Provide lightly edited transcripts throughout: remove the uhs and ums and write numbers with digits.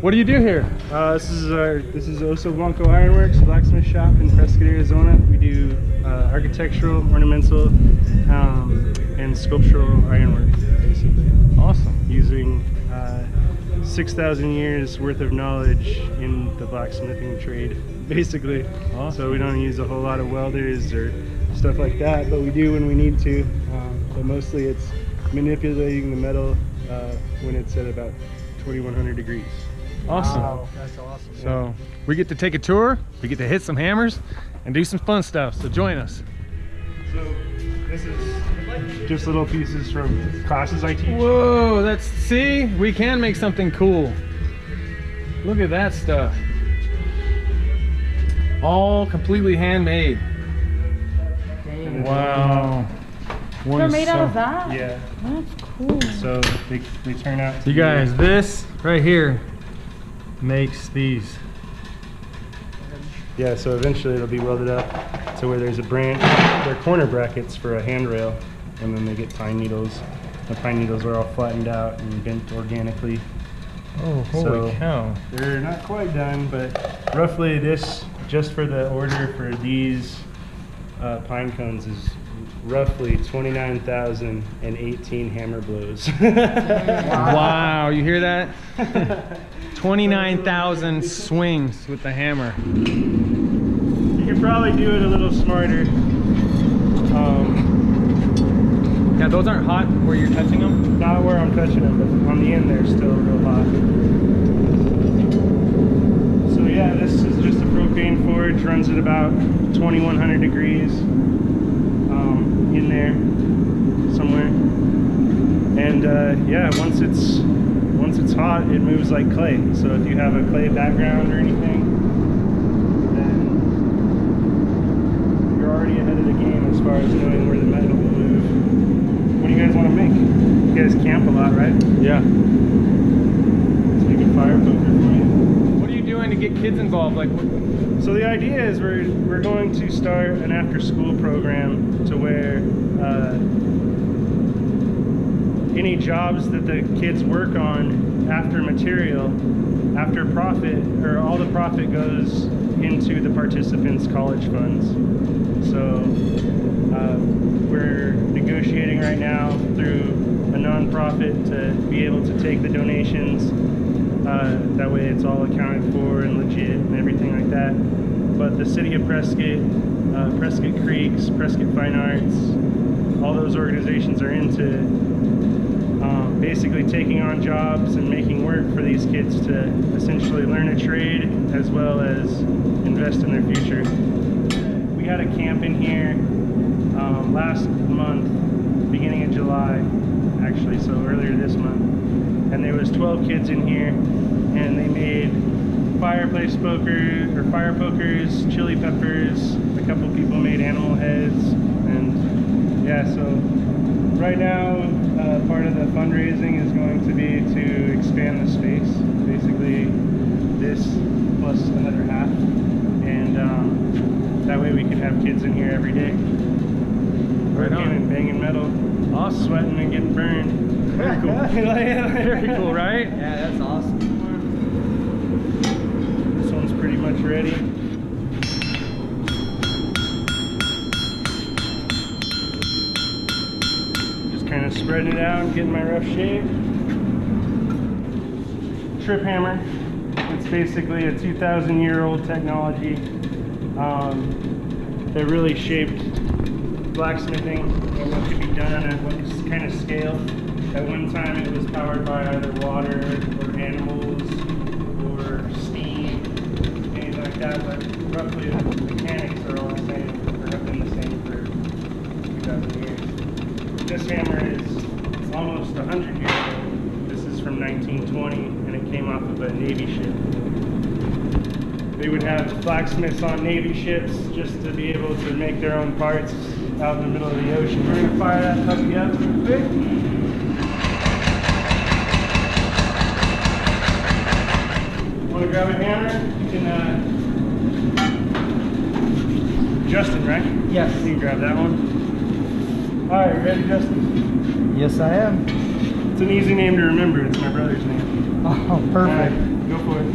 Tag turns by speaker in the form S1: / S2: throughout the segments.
S1: What do you do here?
S2: This is Oso Blanco Ironworks, blacksmith shop in Prescott, Arizona. We do architectural, ornamental, and sculptural ironwork, basically.
S1: Awesome.
S2: Using 6,000 years worth of knowledge in the blacksmithing trade, basically.
S1: Awesome.
S2: So we don't use a whole lot of welders or stuff like that, but we do when we need to. But mostly it's manipulating the metal when it's at about 2100 degrees.
S1: Awesome.
S3: Wow, that's awesome.
S1: So we get to take a tour, we get to hit some hammers and do some fun stuff, so join us.
S2: So this is just little pieces from classes I teach.
S1: Whoa, that's, see, we can make something cool. Look at that stuff. All completely handmade.
S3: Dang.
S1: Wow. One
S4: They're
S1: is
S4: made out
S1: so-
S4: of that?
S2: Yeah,
S4: That's cool.
S2: so they turn out to
S1: You guys, this right here makes these.
S2: Yeah, so eventually it'll be welded up to where there's a branch. They're corner brackets for a handrail, and then they get pine needles. The pine needles are all flattened out and bent organically.
S1: Oh, holy
S2: So-
S1: cow.
S2: They're not quite done, but roughly this, just for the order for these pine cones, is roughly 29,018 hammer blows.
S1: Wow, you hear that? 29,000 swings with the hammer.
S2: You could probably do it a little smarter.
S1: Yeah, those aren't hot where you're touching them?
S2: Not where I'm touching them, but on the end they're still real hot. So yeah, this is just a propane forge, runs at about 2100 degrees in there somewhere. And yeah, once it's hot, it moves like clay. So if you have a clay background or anything, then you're already ahead of the game as far as knowing where the metal will move. What do you guys want to make? You guys camp a lot, right?
S1: Yeah.
S2: Let's make a fire poker for you.
S1: What are you doing to get kids involved? Like,
S2: So the idea is we're going to start an after-school program to where any jobs that the kids work on after material, after profit, or all the profit goes into the participants' college funds. So we're negotiating right now through a non-profit to be able to take the donations. That way it's all accounted for and legit and everything like that. But the city of Prescott, Prescott Creeks, Prescott Fine Arts, all those organizations are into basically taking on jobs and making work for these kids to essentially learn a trade as well as invest in their future. We had a camp in here last month, beginning of July, actually, so earlier this month, and there was 12 kids in here, and they made fire pokers, chili peppers. A couple people made animal heads, and yeah, so right now part of the fundraising is going to be to expand the space, basically this plus another half, and that way we can have kids in here every day, working and banging metal,
S1: awesome.
S2: sweating and getting burned.
S1: Very cool. Very cool, right?
S3: Yeah, that's awesome.
S2: This one's pretty much ready. Just kind of spreading it out and getting my rough shape. Trip hammer. It's basically a 2,000-year-old technology that really shaped blacksmithing and what could be done at what kind of scale. At one time it was powered by either water or animals or steam, things like that, but roughly the mechanics are all the same, or have been the same for 2,000 years. This hammer is almost 100 years old. This is from 1920 and it came off of a Navy ship. They would have blacksmiths on Navy ships just to be able to make their own parts out in the middle of the ocean. We're gonna fire that puppy up real quick. Want to grab a hammer? You can, Justin, right?
S3: Yes.
S2: You can grab that one. All right, ready, Justin?
S3: Yes, I am.
S2: It's an easy name to remember. It's my brother's name.
S3: Oh, perfect.
S2: Go for it.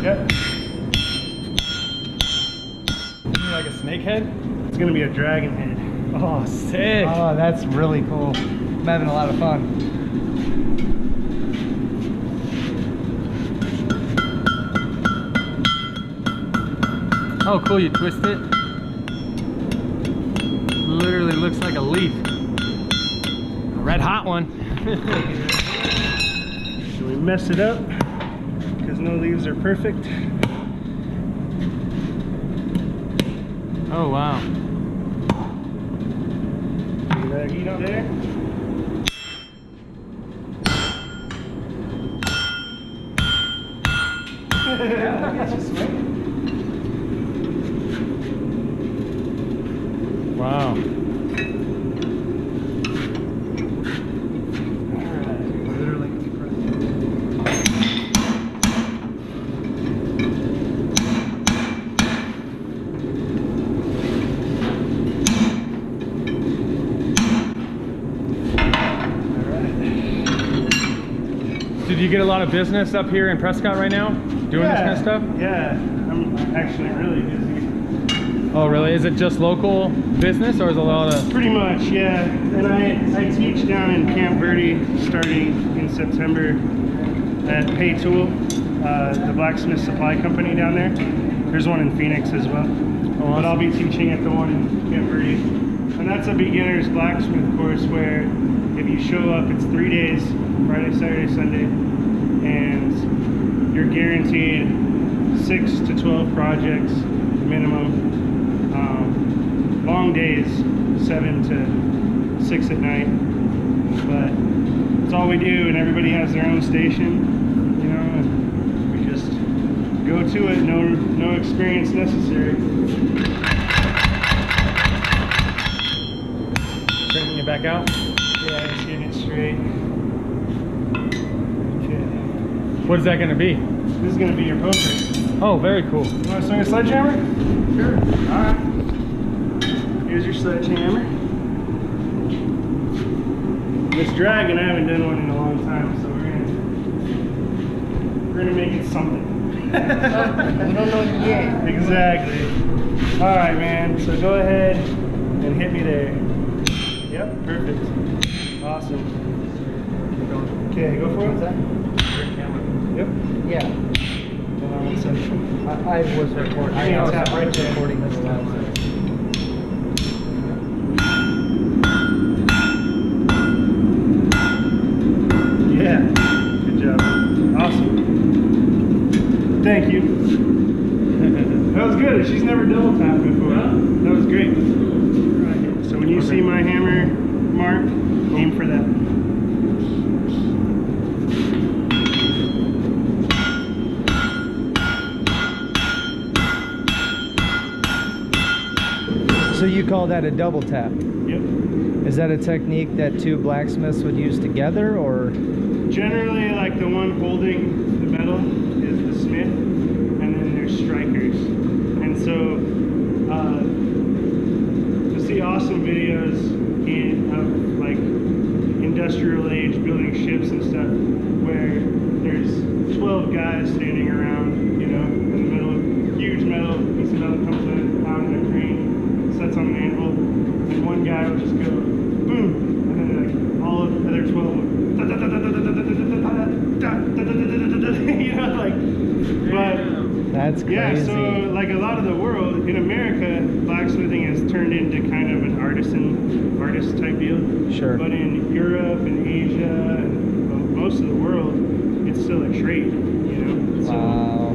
S2: Yep.
S1: Like a snake head?
S2: It's gonna be a dragon head.
S1: Oh, sick.
S3: Oh, that's really cool. I'm having a lot of fun.
S1: Oh, cool, you twist it. Literally looks like a leaf. A red hot one.
S2: Should we mess it up? Because no leaves are perfect.
S1: Oh, wow.
S2: Look at that heat up there.
S1: Wow. Did you get a lot of business up here in Prescott right now? Doing this kind of stuff?
S2: Yeah, I'm actually really busy.
S1: Oh, really? Is it just local business or is it a lot of...
S2: Pretty much, yeah. And I teach down in Camp Verde starting in September at Pay Tool, the blacksmith supply company down there. There's one in Phoenix as well.
S1: Oh, awesome.
S2: But I'll be teaching at the one in Camp Verde. And that's a beginner's blacksmith course where if you show up, it's 3 days, Friday, Saturday, Sunday, and you're guaranteed 6 to 12 projects minimum. Long days, 7 to 6 at night, but it's all we do, and everybody has their own station, you know, and we just go to it. No experience necessary.
S1: Straightening it back out?
S2: Yeah, just getting it straight. Okay.
S1: What is that going to be?
S2: This is going to be your poker.
S1: Oh, very cool.
S2: You want to swing a sledgehammer? Sure. All right. Here's your sledgehammer. This dragon, I haven't done one in a long time, so we're gonna make it something.
S3: We don't know yet.
S2: Exactly. All right, man. So go ahead and hit me there. Yep, perfect. Awesome. Okay, go for it. Yep.
S3: Yeah.
S2: Hold on 1 second.
S3: I was recording. I was
S2: right there.
S3: recording this time.
S2: Yeah, good job. Awesome. Thank you. That was good. She's never double tapped before. That was great. So when you see my hammer mark, aim for that.
S3: So you call that a double tap?
S2: Yep.
S3: Is that a technique that two blacksmiths would use together, or?
S2: Generally, like the one holding the metal is the smith, and then there's strikers. And so, you'll see awesome videos of like industrial age building ships and stuff, where there's 12 guys standing around, you know, in the middle of huge metal, piece of metal comes out in a crane, sets on an anvil, and one guy will just go boom, and then like all of the other 12 will you know, like, but
S3: That's crazy.
S2: yeah, so like a lot of the world in America, blacksmithing has turned into kind of an artist type deal.
S3: Sure.
S2: But in Europe and Asia and most of the world, it's still a trade, you know.
S3: Wow.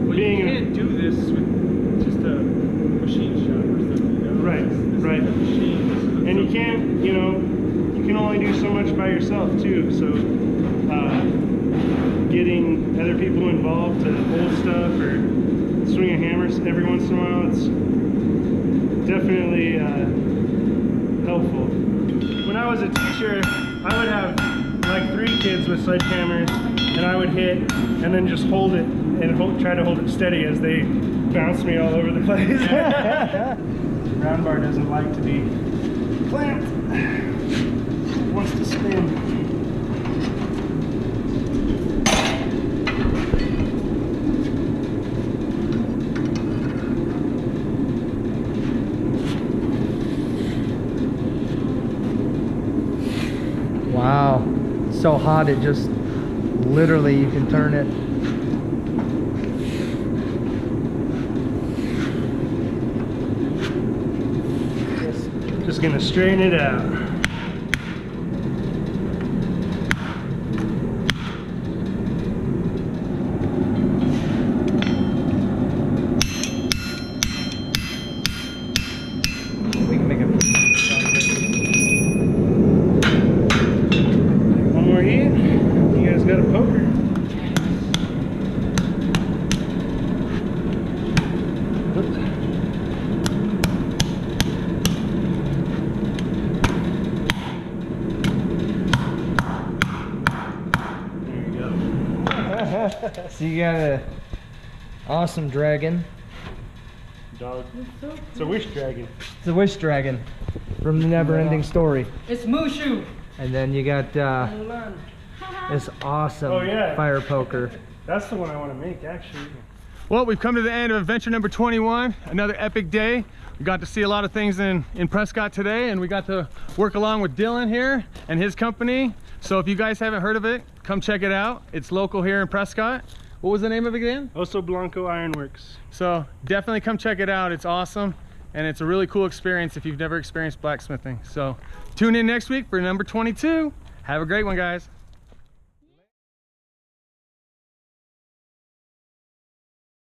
S1: Well, you can't do this with just a machine shop or something, you know?
S2: Right,
S1: This is
S2: right.
S1: a machine.
S2: And you can't, you know, you can only do so much by yourself too. So getting other people involved to hold stuff or swing a hammer every once in a while, it's definitely helpful. When I was a teacher, I would have like 3 kids with sledgehammers, and I would hit and then just hold it and try to hold it steady as they bounce me all over the place. Round bar doesn't like to be clamped. It wants to spin.
S3: Wow, it's so hot it just literally you can turn it.
S2: Just gonna straighten it out.
S3: We can make it.
S2: One more heat. You guys got a poker?
S3: So you got a awesome dragon.
S2: Dog. It's a wish dragon.
S3: It's a wish dragon from the Never-Ending Story.
S4: It's Mushu.
S3: And then you got this awesome fire poker.
S2: That's the one I want to make, actually.
S1: Well, we've come to the end of adventure number 21. Another epic day. We got to see a lot of things in Prescott today, and we got to work along with Dylan here and his company. So if you guys haven't heard of it, come check it out. It's local here in Prescott. What was the name of it again?
S2: Oso Blanco Ironworks.
S1: So definitely come check it out. It's awesome, and it's a really cool experience if you've never experienced blacksmithing. So tune in next week for number 22. Have a great one, guys.